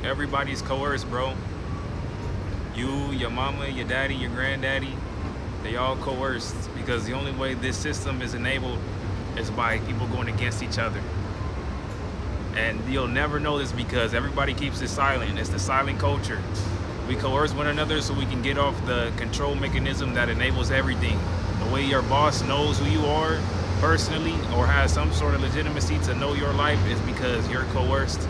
Everybody's coerced, bro. You, your mama, your daddy, your granddaddy, they all coerced because the only way this system is enabled is by people going against each other. And you'll never know this because everybody keeps it silent. It's the silent culture. We coerce one another so we can get off the control mechanism that enables everything. The way your boss knows who you are personally or has some sort of legitimacy to know your life is because you're coerced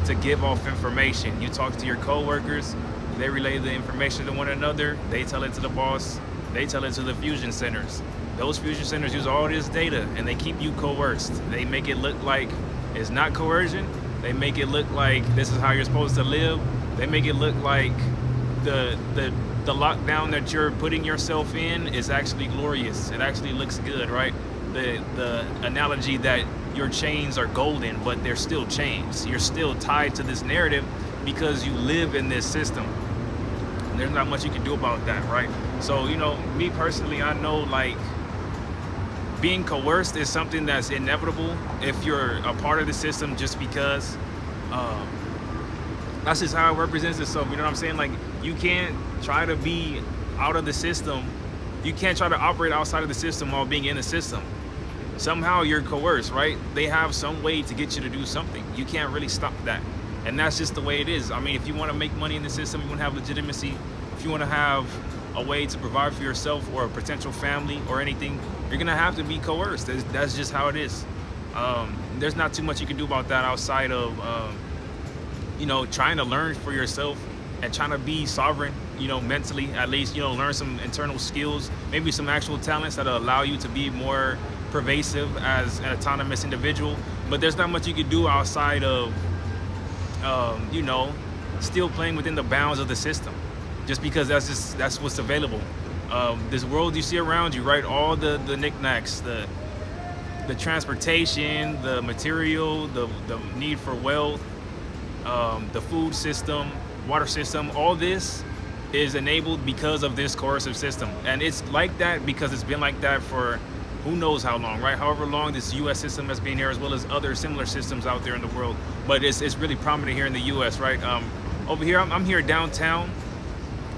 to give off information. You talk to your coworkers, they relay the information to one another, they tell it to the boss, they tell it to the fusion centers. Those fusion centers use all this data and they keep you coerced. They make it look like it's not coercion. They make it look like this is how you're supposed to live. They make it look like the lockdown that you're putting yourself in is actually glorious. It actually looks good, right? The analogy that your chains are golden, but they're still chains. You're still tied to this narrative because you live in this system. And there's not much you can do about that, right? So, me personally, I know like being coerced is something that's inevitable if you're a part of the system just because um, that's just how it represents itself. You know what I'm saying? Like, you can't try to be out of the system. You can't try to operate outside of the system while being in the system. Somehow you're coerced, right? They have some way to get you to do something. You can't really stop that. And that's just the way it is. I mean, if you want to make money in the system, you want to have legitimacy, if you want to have a way to provide for yourself or a potential family or anything, you're going to have to be coerced. That's just how it is. There's not too much you can do about that outside of, trying to learn for yourself and trying to be sovereign, mentally, at least, learn some internal skills, maybe some actual talents that'll allow you to be more pervasive as an autonomous individual. But there's not much you can do outside of, still playing within the bounds of the system, just because that's what's available. This world you see around you, right? All the knickknacks, the transportation, the material, the need for wealth, the food system, water system, all this is enabled because of this coercive system. And it's like that because it's been like that for who knows how long, right? However long this US system has been here, as well as other similar systems out there in the world. But it's really prominent here in the US, right? Over here, I'm here downtown.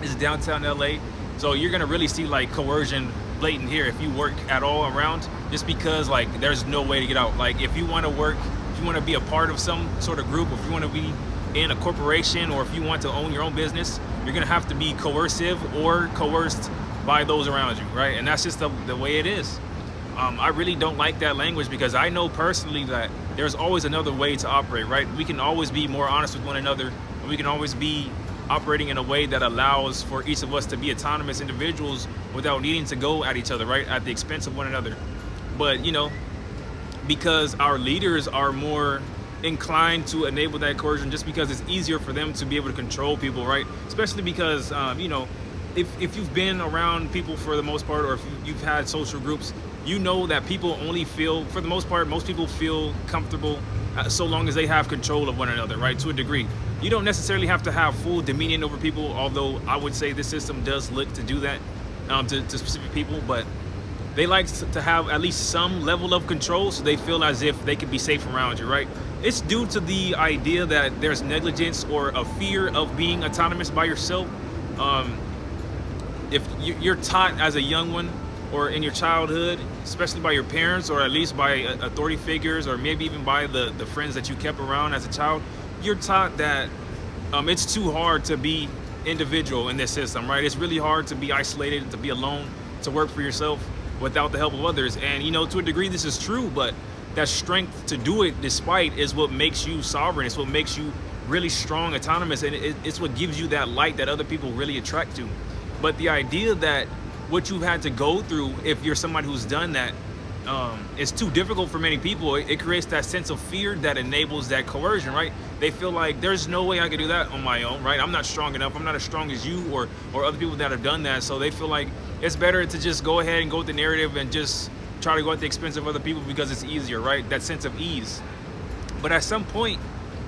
This is downtown LA. So you're gonna really see like coercion blatant here if you work at all around, just because like there's no way to get out. Like if you wanna work, if you wanna be a part of some sort of group, if you wanna be in a corporation, or if you want to own your own business, you're gonna have to be coercive or coerced by those around you, right? And that's just the way it is. I really don't like that language because I know personally that there's always another way to operate, right? We can always be more honest with one another, and we can always be operating in a way that allows for each of us to be autonomous individuals without needing to go at each other, right? At the expense of one another. But, because our leaders are more inclined to enable that coercion just because it's easier for them to be able to control people, right? Especially because, if you've been around people for the most part, or if you've had social groups, you know that people only feel, for the most part, most people feel comfortable so long as they have control of one another, right? To a degree. You don't necessarily have to have full dominion over people, although I would say this system does look to do that to specific people, but they like to have at least some level of control so they feel as if they can be safe around you, right? It's due to the idea that there's negligence or a fear of being autonomous by yourself. If you're taught as a young one or in your childhood, especially by your parents or at least by authority figures, or maybe even by the friends that you kept around as a child, you're taught that it's too hard to be individual in this system, right? It's really hard to be isolated, to be alone, to work for yourself without the help of others. And to a degree this is true, but that strength to do it despite is what makes you sovereign. It's what makes you really strong, autonomous, and it's what gives you that light that other people really attract to. But the idea that what you've had to go through, if you're somebody who's done that, it's too difficult for many people. It creates that sense of fear that enables that coercion, right? They feel like there's no way I can do that on my own, right? I'm not strong enough. I'm not as strong as you or other people that have done that. So they feel like it's better to just go ahead and go with the narrative and just try to go at the expense of other people because it's easier, right? That sense of ease. But at some point,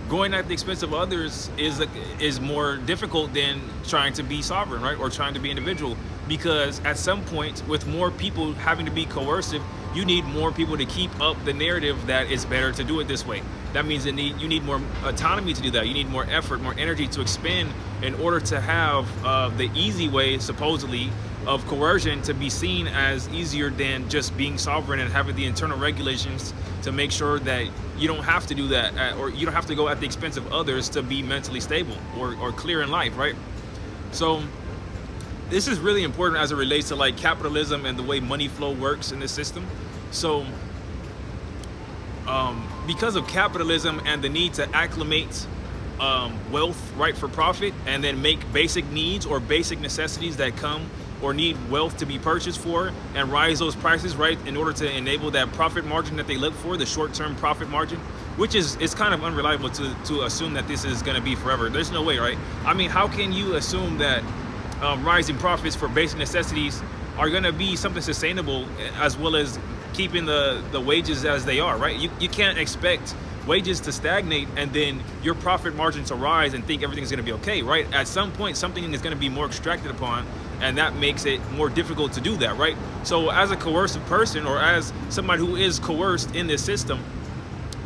going at the expense of others is more difficult than trying to be sovereign, right? Or trying to be individual, because at some point, with more people having to be coercive, you need more people to keep up the narrative that it's better to do it this way. That means you need more autonomy to do that. You need more effort, more energy to expend in order to have the easy way, supposedly, of coercion to be seen as easier than just being sovereign and having the internal regulations to make sure that you don't have to do that, or you don't have to go at the expense of others to be mentally stable or clear in life, right? So this is really important as it relates to like capitalism and the way money flow works in this system. So because of capitalism and the need to acclimate wealth, right, for profit, and then make basic needs or basic necessities that come or need wealth to be purchased for and rise those prices, right, in order to enable that profit margin that they look for, the short-term profit margin, which is, it's kind of unreliable to assume that this is going to be forever. There's no way, right? I mean, how can you assume that rising profits for basic necessities are going to be something sustainable, as well as keeping the wages as they are, right? You can't expect wages to stagnate and then your profit margin to rise and think everything's going to be okay, right? At some point, something is going to be more extracted upon, and that makes it more difficult to do that, right? So as a coercive person, or as somebody who is coerced in this system,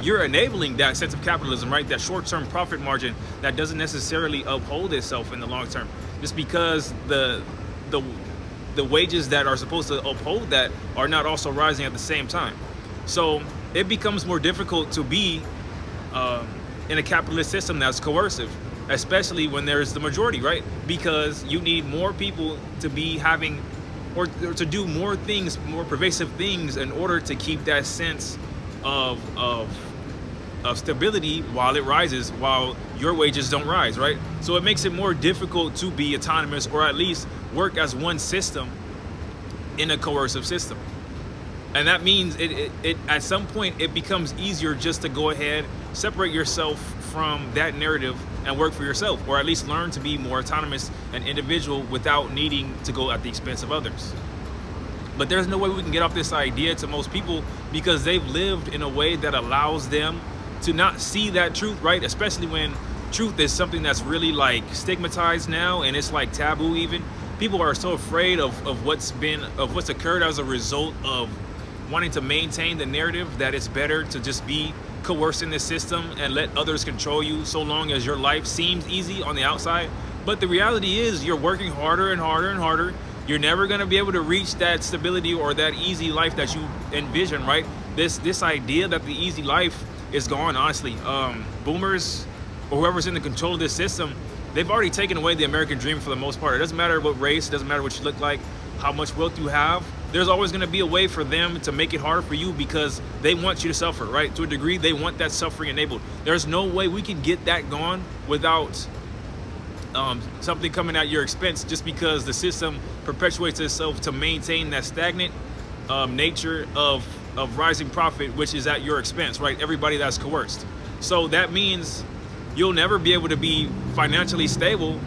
you're enabling that sense of capitalism, right? That short-term profit margin that doesn't necessarily uphold itself in the long term, just because the wages that are supposed to uphold that are not also rising at the same time. So it becomes more difficult to be in a capitalist system that's coercive, especially when there's the majority, right? Because you need more people to be having, or to do more things, more pervasive things, in order to keep that sense of stability while it rises, while your wages don't rise, right? So it makes it more difficult to be autonomous, or at least work as one system in a coercive system. And that means it at some point it becomes easier just to go ahead, separate yourself from that narrative and work for yourself, or at least learn to be more autonomous and individual without needing to go at the expense of others. But there's no way we can get off this idea to most people, because they've lived in a way that allows them to not see that truth, right? Especially when truth is something that's really like stigmatized now, and it's like taboo even. People are so afraid of what's occurred as a result of wanting to maintain the narrative that it's better to just be coerced in this system and let others control you, so long as your life seems easy on the outside. But the reality is, you're working harder and harder and harder. You're never going to be able to reach that stability or that easy life that you envision, right? This idea that the easy life is gone, honestly. Boomers, or whoever's in the control of this system, they've already taken away the American dream for the most part. It doesn't matter what race, it doesn't matter what you look like, how much wealth you have. There's always going to be a way for them to make it harder for you, because they want you to suffer, right? To a degree, they want that suffering enabled. There's no way we can get that gone without something coming at your expense, just because the system perpetuates itself to maintain that stagnant nature of rising profit, which is at your expense, right? Everybody that's coerced. So that means you'll never be able to be financially stable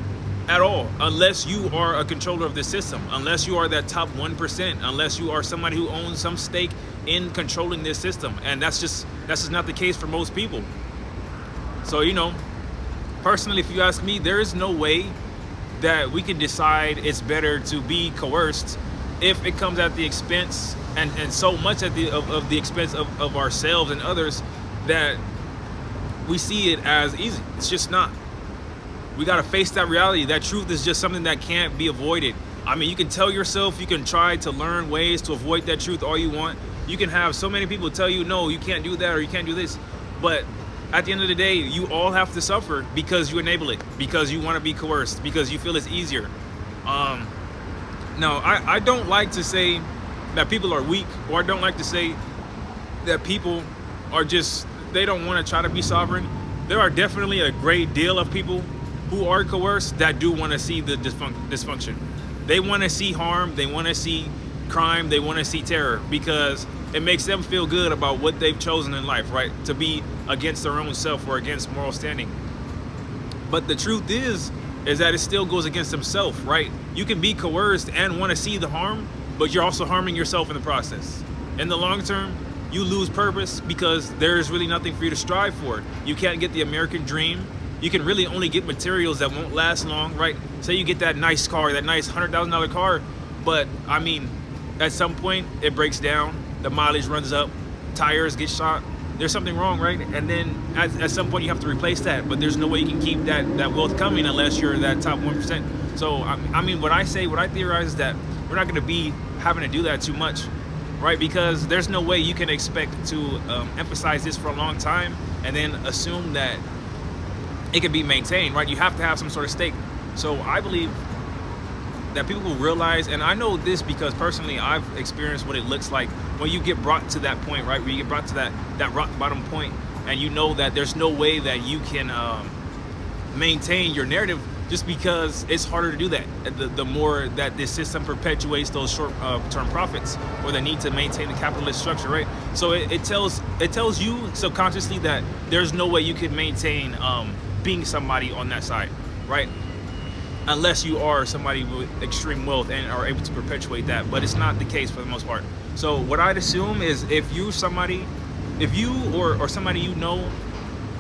at all, unless you are a controller of the system, unless you are that top 1%, unless you are somebody who owns some stake in controlling this system. And that's just not the case for most people. So, you know, personally, if you ask me, there is no way that we can decide it's better to be coerced if it comes at the expense, and so much at the expense of ourselves and others, that we see it as easy. It's just not. We got to face that reality. That truth is just something that can't be avoided. I mean, you can tell yourself, you can try to learn ways to avoid that truth all you want. You can have so many people tell you, no, you can't do that, or you can't do this. But at the end of the day, you all have to suffer because you enable it, because you want to be coerced, because you feel it's easier. Now, I don't like to say that people are weak, or I don't like to say that people are just, they don't want to try to be sovereign. There are definitely a great deal of people who are coerced that do want to see the dysfunction. They want to see harm, they want to see crime, they want to see terror, because it makes them feel good about what they've chosen in life, right? To be against their own self or against moral standing. But the truth is that it still goes against themselves, right? You can be coerced and want to see the harm, but you're also harming yourself in the process. In the long term, you lose purpose, because there is really nothing for you to strive for. You can't get the American dream. You can really only get materials that won't last long, right? Say you get that nice car, that nice $100,000 car, but I mean, at some point it breaks down, the mileage runs up, tires get shot. There's something wrong, right? And then at some point you have to replace that, but there's no way you can keep that wealth coming unless you're that top 1%. So I mean, what I theorize is that we're not going to be having to do that too much, right? Because there's no way you can expect to emphasize this for a long time and then assume that it can be maintained, right? You have to have some sort of stake. So I believe that people will realize, and I know this because personally I've experienced what it looks like when you get brought to that point, right? Where you get brought to that rock bottom point, and you know that there's no way that you can maintain your narrative, just because it's harder to do that. The more that this system perpetuates those short-term profits, or the need to maintain the capitalist structure, right? So it tells you subconsciously that there's no way you can maintain being somebody on that side, right? Unless you are somebody with extreme wealth and are able to perpetuate that, but it's not the case for the most part. So what I'd assume is if you or somebody you know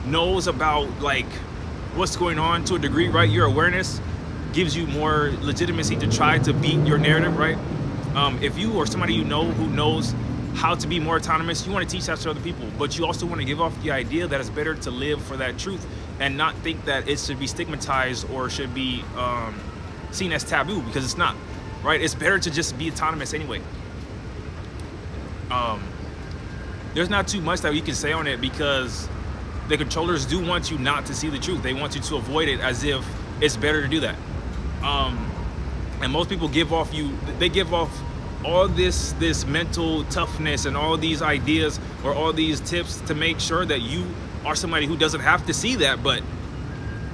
knows about like what's going on to a degree, right? Your awareness gives you more legitimacy to try to beat your narrative, right? If you or somebody you know who knows how to be more autonomous, you want to teach that to other people, but you also want to give off the idea that it's better to live for that truth and not think that it should be stigmatized or should be seen as taboo, because it's not, right? It's better to just be autonomous anyway. There's not too much that you can say on it, because the controllers do want you not to see the truth. They want you to avoid it as if it's better to do that. And most people give off all this mental toughness and all these ideas or all these tips to make sure that you are somebody who doesn't have to see that. But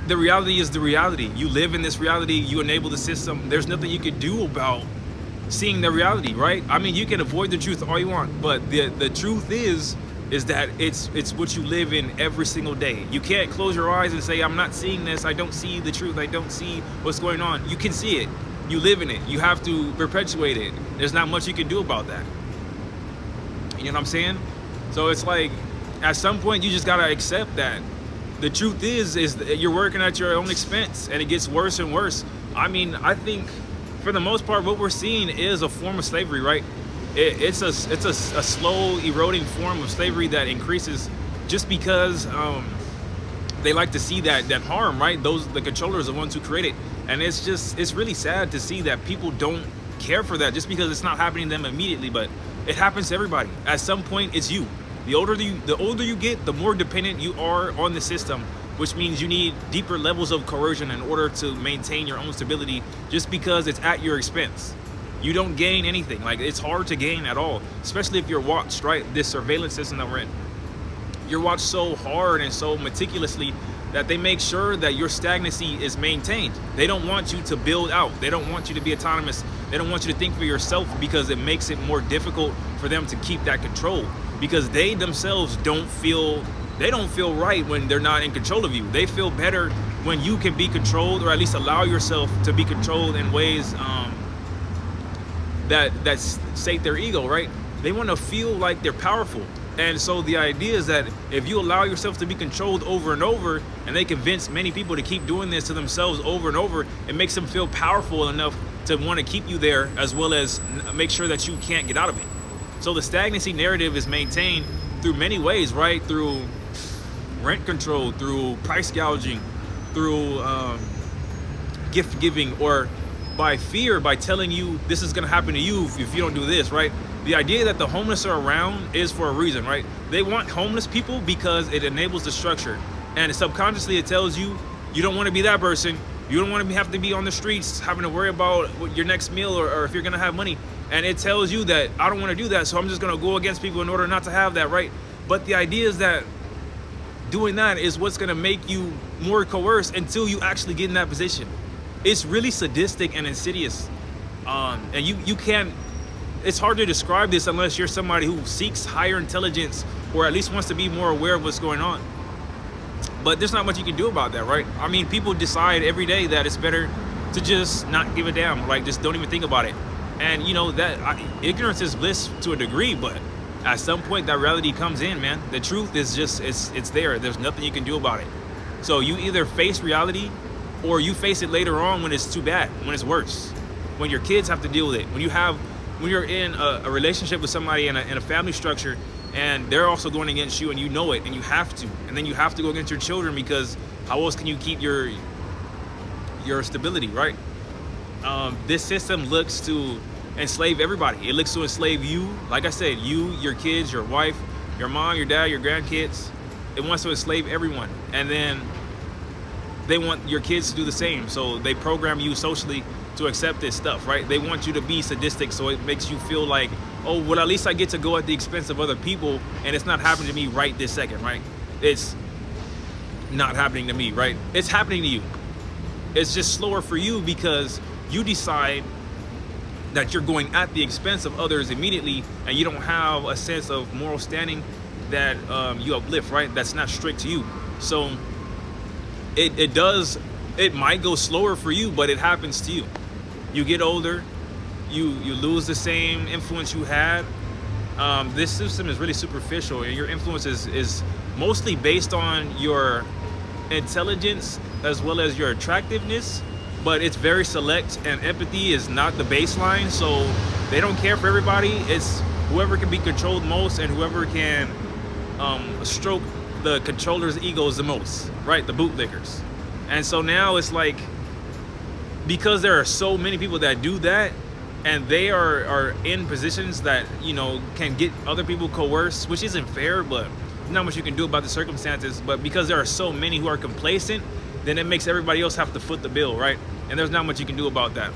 the reality is the reality. You live in this reality. You enable the system. There's nothing you can do about seeing the reality, right? I mean, you can avoid the truth all you want, but the truth is that it's what you live in every single day. You can't close your eyes and say, I'm not seeing this. I don't see the truth. I don't see what's going on. You can see it. You live in it. You have to perpetuate it. There's not much you can do about that. You know what I'm saying? So it's like, at some point, you just gotta accept that the truth is that you're working at your own expense, and it gets worse and worse. I mean, I think for the most part, what we're seeing is a form of slavery, right? It's a slow eroding form of slavery that increases just because they like to see that harm, right? The controllers are the ones who create it. And it's really sad to see that people don't care for that just because it's not happening to them immediately, but it happens to everybody. At some point, it's you. The older you get, the more dependent you are on the system, which means you need deeper levels of coercion in order to maintain your own stability, just because it's at your expense. You don't gain anything. Like, it's hard to gain at all, especially if you're watched, right? This surveillance system that we're in. You're watched so hard and so meticulously that they make sure that your stagnancy is maintained. They don't want you to build out. They don't want you to be autonomous. They don't want you to think for yourself, because it makes it more difficult for them to keep that control, because they themselves don't feel right when they're not in control of you. They feel better when you can be controlled, or at least allow yourself to be controlled in ways that sate their ego, right? They want to feel like they're powerful. And so the idea is that if you allow yourself to be controlled over and over, and they convince many people to keep doing this to themselves over and over, it makes them feel powerful enough to want to keep you there, as well as make sure that you can't get out of it. So the stagnancy narrative is maintained through many ways, right? Through rent control, through price gouging, through gift giving, or by fear, by telling you this is going to happen to you if you don't do this, right? The idea that the homeless are around is for a reason, right? They want homeless people because it enables the structure. And subconsciously, it tells you, you don't want to be that person. You don't want to have to be on the streets having to worry about your next meal, or if you're going to have money. And it tells you that I don't want to do that, so I'm just going to go against people in order not to have that, right? But the idea is that doing that is what's going to make you more coerced until you actually get in that position. It's really sadistic and insidious. And you can't, it's hard to describe this unless you're somebody who seeks higher intelligence, or at least wants to be more aware of what's going on. But there's not much you can do about that, right? I mean, people decide every day that it's better to just not give a damn, like just don't even think about it. And you know that ignorance is bliss to a degree, but at some point that reality comes in, man. The truth is just, it's there. There's nothing you can do about it. So you either face reality, or you face it later on when it's too bad, when it's worse, when your kids have to deal with it, when you have when you're in a relationship with somebody in a family structure, and they're also going against you, and you know it, and you have to, and then you have to go against your children, because how else can you keep your stability, right? This system looks to enslave everybody. It looks to enslave you, like I said, you, your kids, your wife, your mom, your dad, your grandkids. It wants to enslave everyone, and then they want your kids to do the same. So they program you socially to accept this stuff, right? They want you to be sadistic, so it makes you feel like, oh, well, at least I get to go at the expense of other people, and it's not happening to me right this second, right? It's not happening to me, right? It's happening to you. It's just slower for you because you decide that you're going at the expense of others immediately, and you don't have a sense of moral standing that you uplift, right? That's not strict to you. So it might go slower for you, but it happens to you. You get older, you lose the same influence you had. This system is really superficial, and your influence is mostly based on your intelligence as well as your attractiveness, but it's very select, and empathy is not the baseline, so they don't care for everybody. It's whoever can be controlled most, and whoever can stroke the controller's egos the most, right? The bootlickers. And so now it's like, because there are so many people that do that, and they are in positions that, you know, can get other people coerced, which isn't fair, but not much you can do about the circumstances. But because there are so many who are complacent, then it makes everybody else have to foot the bill, right? And there's not much you can do about that.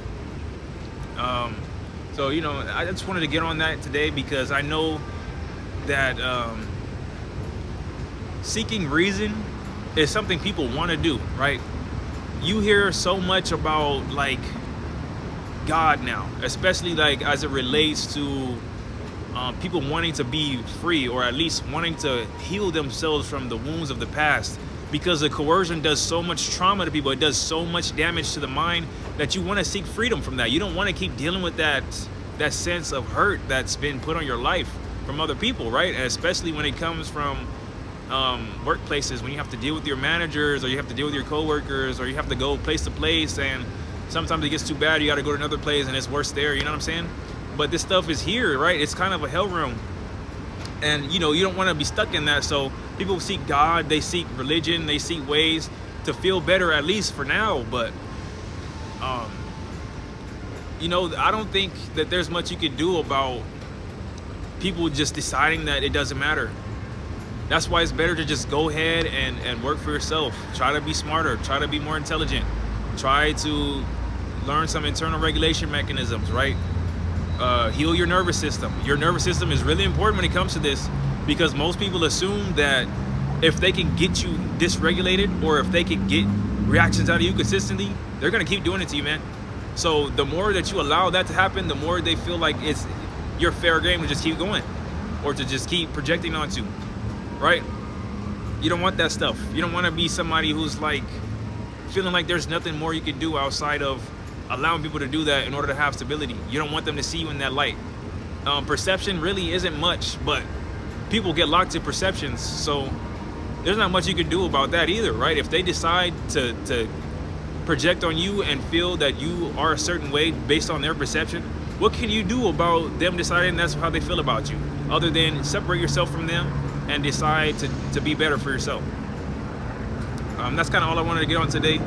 So, you know, I just wanted to get on that today, because I know that seeking reason is something people want to do, right? You hear so much about, like, God now, especially like as it relates to people wanting to be free, or at least wanting to heal themselves from the wounds of the past, because the coercion does so much trauma to people. It does so much damage to the mind that you want to seek freedom from that. You don't want to keep dealing with that sense of hurt that's been put on your life from other people, right? And especially when it comes from workplaces, when you have to deal with your managers, or you have to deal with your coworkers, or you have to go place to place, and sometimes it gets too bad, you got to go to another place and it's worse there, you know what I'm saying? But this stuff is here, right? It's kind of a hell realm, and you know, you don't want to be stuck in that. So people seek God, they seek religion, they seek ways to feel better, at least for now. But you know, I don't think that there's much you can do about people just deciding that it doesn't matter. That's why it's better to just go ahead and work for yourself. Try to be smarter, try to be more intelligent, try to learn some internal regulation mechanisms, right? Heal your nervous system. Your nervous system is really important when it comes to this, because most people assume that if they can get you dysregulated, or if they can get reactions out of you consistently, they're gonna keep doing it to you, man. So the more that you allow that to happen, the more they feel like it's your fair game to just keep going, or to just keep projecting onto, right? You don't want that stuff. You don't want to be somebody who's like feeling like there's nothing more you can do outside of allowing people to do that in order to have stability. You don't want them to see you in that light. Perception really isn't much, but people get locked to perceptions, so there's not much you can do about that either, right? If they decide to project on you and feel that you are a certain way based on their perception, what can you do about them deciding that's how they feel about you, other than separate yourself from them and decide to be better for yourself? That's kind of all I wanted to get on today.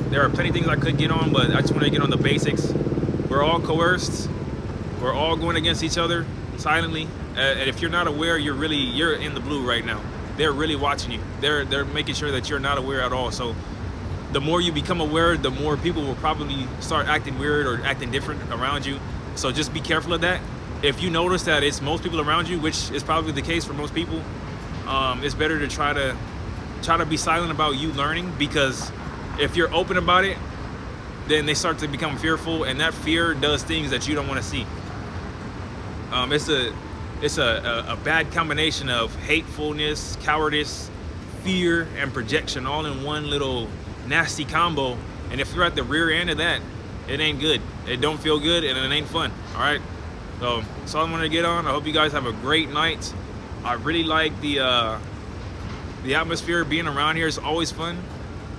There are plenty of things I could get on, but I just wanted to get on the basics. We're all coerced. We're all going against each other silently. And if you're not aware, you're in the blue right now. They're really watching you. They're making sure that you're not aware at all. So the more you become aware, the more people will probably start acting weird or acting different around you. So just be careful of that. If you notice that it's most people around you, which is probably the case for most people, it's better to try to be silent about you learning, because if you're open about it, then they start to become fearful, and that fear does things that you don't want to see. It's a bad combination of hatefulness, cowardice, fear, and projection, all in one little nasty combo. And if you're at the rear end of that, it ain't good. It don't feel good, and it ain't fun. All right. So that's all I'm gonna get on. I hope you guys have a great night. I really like the atmosphere. Being around here is always fun.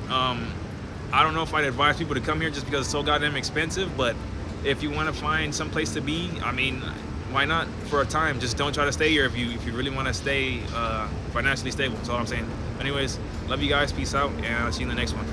I don't know if I'd advise people to come here just because it's so goddamn expensive, but if you want to find some place to be, I mean, why not for a time? Just don't try to stay here if you really want to stay financially stable. That's all I'm saying. Anyways, love you guys. Peace out, and I'll see you in the next one.